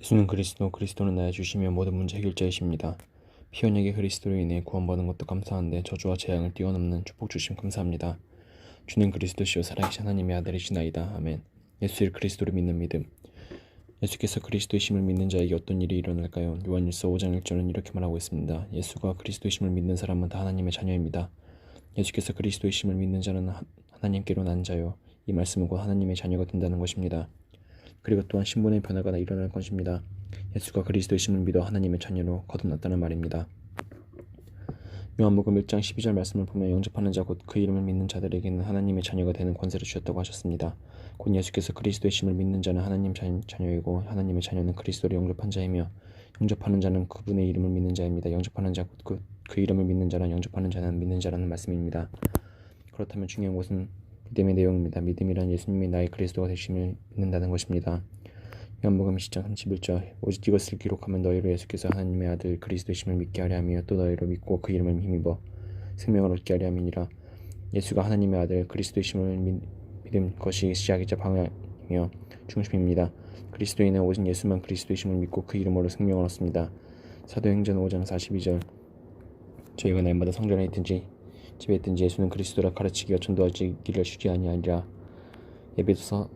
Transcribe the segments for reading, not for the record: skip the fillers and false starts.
예수는 그리스도, 그리스도는 나의 주시며 모든 문제 해결자이십니다. 피 언약의 그리스도로 인해 구원받은 것도 감사한데 저주와 재앙을 뛰어넘는 축복 주심 감사합니다. 주는 그리스도시요 살아계신 하나님의 아들이시나이다. 아멘. 예수를 그리스도를 믿는 믿음. 예수께서 그리스도이심을 믿는 자에게 어떤 일이 일어날까요? 요한일서 5장 1절은 이렇게 말하고 있습니다. 예수가 그리스도이심을 믿는 사람은 다 하나님의 자녀입니다. 예수께서 그리스도이심을 믿는 자는 하나님께로 난 자요. 이 말씀은 곧 하나님의 자녀가 된다는 것입니다. 그리고 또한 신분의 변화가 일어날 것입니다. 예수가 그리스도이심을 믿어 하나님의 자녀로 거듭났다는 말입니다. 요한복음 1장 12절 말씀을 보면 영접하는 자 곧 그 이름을 믿는 자들에게는 하나님의 자녀가 되는 권세를 주셨다고 하셨습니다. 곧 예수께서 그리스도이심을 믿는 자는 하나님 자녀이고 하나님의 자녀는 그리스도를 영접한 자이며 영접하는 자는 그분의 이름을 믿는 자입니다. 영접하는 자 곧 그 이름을 믿는 자는 영접하는 자는 믿는 자라는 말씀입니다. 그렇다면 중요한 것은 믿음의 내용입니다. 믿음이란 예수님이 나의 그리스도가 되심을 믿는다는 것입니다. 요한복음 10장 31절 오직 이것을 기록하면 너희로 예수께서 하나님의 아들 그리스도이심을 믿게 하려 하며 또 너희로 믿고 그 이름을 힘입어 생명을 얻게 하려 함이니라. 예수가 하나님의 아들 그리스도이심을 믿은 것이 시작이자 방향이며 중심입니다. 그리스도인은 오직 예수만 그리스도이심을 믿고 그 이름으로 생명을 얻습니다. 사도행전 5장 42절 저희가 날마다 성전에 있든지 집에 있든지 예수는 그리스도라 가르치기와 전도하기를 쉬지 아니하리라. 에베소서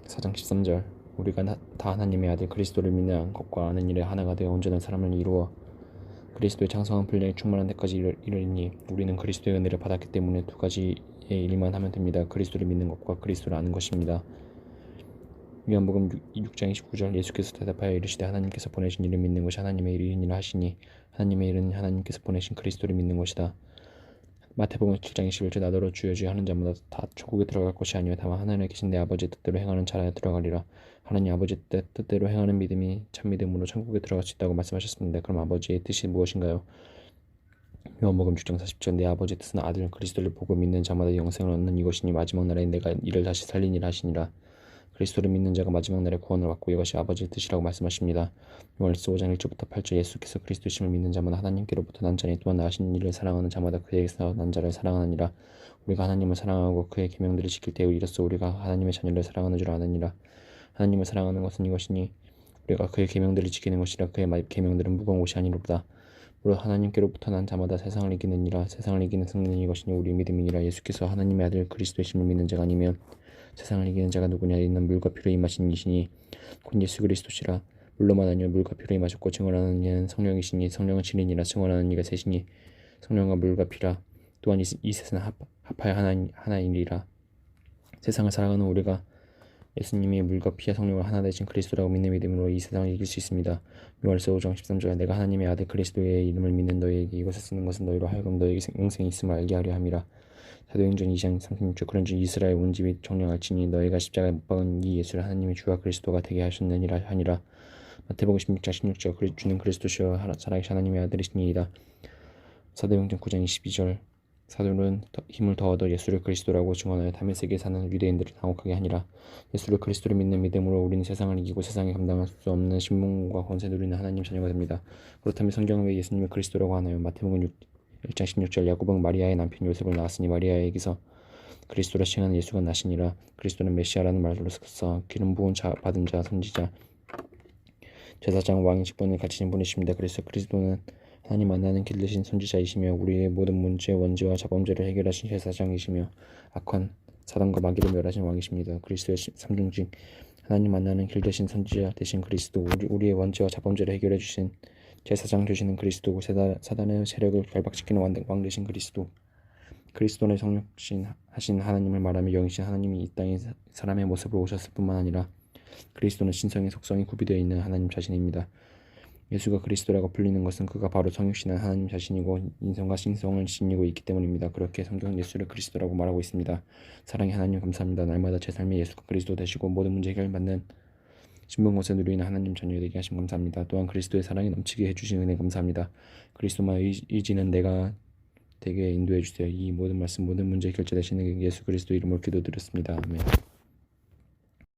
4장 13절 우리가 다 하나님의 아들 그리스도를 믿는 것과 아는 일에 하나가 되어 온전한 사람을 이루어 그리스도의 장성한 분량에 충만한 데까지 이르리니 우리는 그리스도의 은혜를 받았기 때문에 두 가지의 일만 하면 됩니다. 그리스도를 믿는 것과 그리스도를 아는 것입니다. 요한복음 6장 29절 예수께서 대답하여 이르시되 하나님께서 보내신 이를 믿는 것이 하나님의 일이니라 하시니 하나님의 일은 하나님께서 보내신 그리스도를 믿는 것이다. 마태복음 7장 21절 나더러 주여 주여 하는 자마다 다 천국에 들어갈 것이 아니요 다만 하늘에 계신 내 아버지의 뜻대로 행하는 자라야 들어가리라. 하나님 아버지의 뜻대로 행하는 믿음이 참 믿음으로 천국에 들어갈 수 있다고 말씀하셨습니다. 그럼 아버지의 뜻이 무엇인가요? 요한복음 6장 40절 내 아버지의 뜻은 아들 그리스도를 보고 믿는 자마다 영생을 얻는 이것이니 마지막 날에 내가 이를 다시 살리니라 하시니라. 그리스도를 믿는 자가 마지막 날에 구원을 받고 이것이 아버지의 뜻이라고 말씀하십니다. 요한일서 5장 1절부터 8절 예수께서 그리스도이심을 믿는 자마다 하나님께로부터 난 자니 또한 나신 이를 사랑하는 자마다 그에게서 난 자를 사랑하느니라. 우리가 하나님을 사랑하고 그의 계명들을 지킬 때에 이로써 우리가 하나님의 자녀를 사랑하는 줄 아느니라. 하나님을 사랑하는 것은 이것이니 우리가 그의 계명들을 지키는 것이라. 그의 계명들은 무거운 것이 아니로다. 무릇 하나님께로부터 난 자마다 세상을 이기느니라. 세상을 이기는 승리는 이것이니 우리 믿음이니라. 예수께서 하나님의 아들 그리스도이심을 믿는 자가 아니면 세상을 이기는 자가 누구냐. 이는 물과 피로 임하신 이시니 곧 예수 그리스도시라. 물로만 아니요 물과 피로 임하셨고 증언하는 이는 성령이시니 성령은 진리니라. 증언하는 이가 셋이니 성령과 물과 피라. 또한 이 셋은 합하여 하나이니라. 세상을 살아가는 우리가 예수님이 물과 피와 성령을 하나 되신 그리스도라고 믿는 믿음으로 이 세상을 이길 수 있습니다. 요한일서 5장 13절 내가 하나님의 아들 그리스도의 이름을 믿는 너희에게 이것을 쓰는 것은 너희로 하여금 너희에게 영생이 있음을 알게 하려 함이라. 사도행전 2장 36절 그런즉 이스라엘 온 집이 정령할지니 너희가 십자가에 못 박은 이 예수를 하나님의 주와 그리스도가 되게 하셨느니라 하니라. 마태복음 16장 16절 주는 그리스도시여 살아계신 하나님의 아들이시니이다. 사도행전 9장 22절 사도는 힘을 더 얻어 예수를 그리스도라고 증언하여 다메섹에 사는 유대인들을 당혹하게 하니라. 예수를 그리스도를 믿는 믿음으로 우리는 세상을 이기고 세상에 감당할 수 없는 신분과 권세 누리는 하나님 자녀가 됩니다. 그렇다면 성경은 왜 예수님을 그리스도라고 하나요? 마태복음 1장 16절 야곱은 마리아의 남편 요셉을 낳았으니 마리아에게서 그리스도라 칭하는 예수가 나시니라. 그리스도는 메시아라는 말로서 기름 부은 자 받은 자 선지자 제사장 왕의 직분을 갖추신 분이십니다. 그래서 그리스도는 하나님 만나는 길 대신 선지자이시며 우리의 모든 문제 원죄와 자범죄를 해결하신 제사장이시며 악한 사단과 마귀를 멸하신 왕이십니다. 그리스도의 삼중직 하나님 만나는 길 대신 선지자 대신 그리스도 우리의 원죄와 자범죄를 해결해 주신 제사장 되시는 그리스도고 사단의 세력을 결박시키는 왕 되신 그리스도 그리스도의 성육신 하신 하나님을 말하며 영이신 하나님이 이 땅에 사람의 모습으로 오셨을 뿐만 아니라 그리스도는 신성의 속성이 구비되어 있는 하나님 자신입니다. 예수가 그리스도라고 불리는 것은 그가 바로 성육신한 하나님 자신이고 인성과 신성을 지니고 있기 때문입니다. 그렇게 성경은 예수를 그리스도라고 말하고 있습니다. 사랑의 하나님 감사합니다. 날마다 제 삶에 예수가 그리스도 되시고 모든 문제 해결받는 신분곳에 누리는 하나님 자녀 되게 하심 감사합니다. 또한 그리스도의 사랑이 넘치게 해주신 은혜 감사합니다. 그리스도만 의지는 내가 되게 인도해 주세요. 이 모든 말씀 모든 문제 해결자 되시는 예수 그리스도 이름으로 기도드렸습니다. 아멘.